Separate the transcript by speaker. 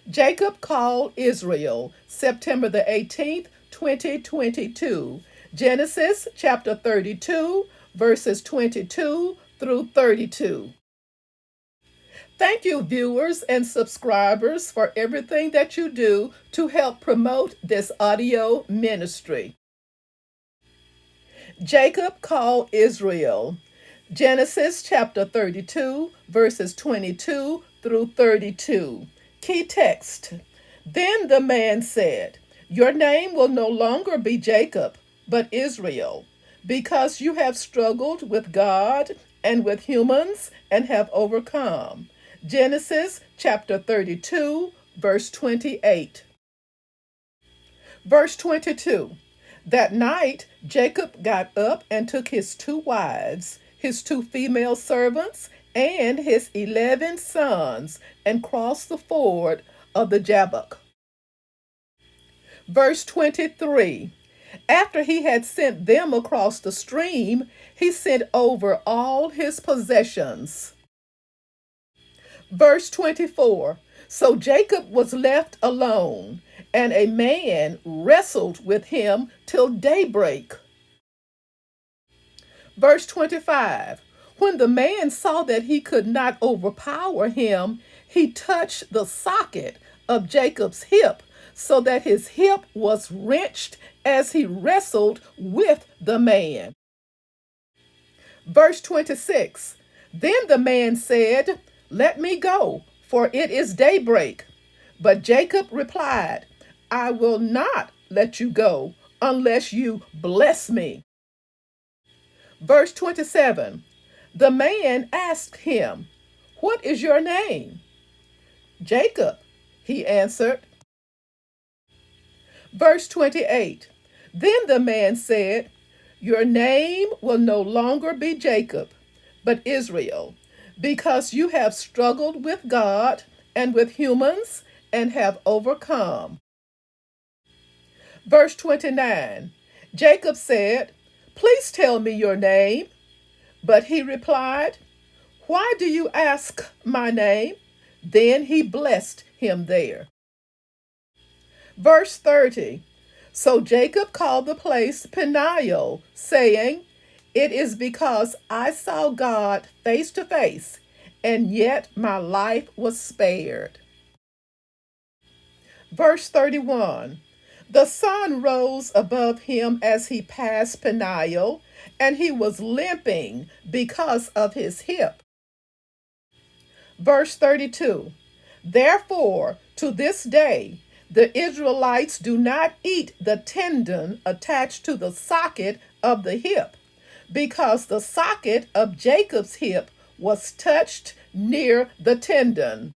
Speaker 1: Jacob called Israel, September the 18th, 2022. Genesis chapter 32, verses 22 through 32. Thank you, viewers and subscribers, for everything that you do to help promote this audio ministry. Jacob called Israel. Genesis chapter 32, verses 22 through 32. Key text. Then the man said, "Your name will no longer be Jacob, but Israel, because you have struggled with God and with humans and have overcome." Genesis chapter 32, verse 28. Verse 22. That night, Jacob got up and took his 2 wives, his 2 female servants, and his 11 sons, and crossed the ford of the Jabbok. Verse 23. After he had sent them across the stream, he sent over all his possessions. Verse 24. So Jacob was left alone, and a man wrestled with him till daybreak. Verse 25. When the man saw that he could not overpower him, he touched the socket of Jacob's hip, so that his hip was wrenched as he wrestled with the man. Verse 26. Then the man said, "Let me go, for it is daybreak." But Jacob replied, "I will not let you go unless you bless me." Verse 27. The man asked him, "What is your name?" "Jacob," he answered. Verse 28. Then the man said, "Your name will no longer be Jacob, but Israel, because you have struggled with God and with humans and have overcome." Verse 29. Jacob said, "Please tell me your name." But he replied, "Why do you ask my name?" Then he blessed him there. Verse 30. So Jacob called the place Peniel, saying, "It is because I saw God face to face, and yet my life was spared." Verse 31. The sun rose above him as he passed Peniel, and he was limping because of his hip. Verse 32. Therefore, to this day, the Israelites do not eat the tendon attached to the socket of the hip, because the socket of Jacob's hip was touched near the tendon.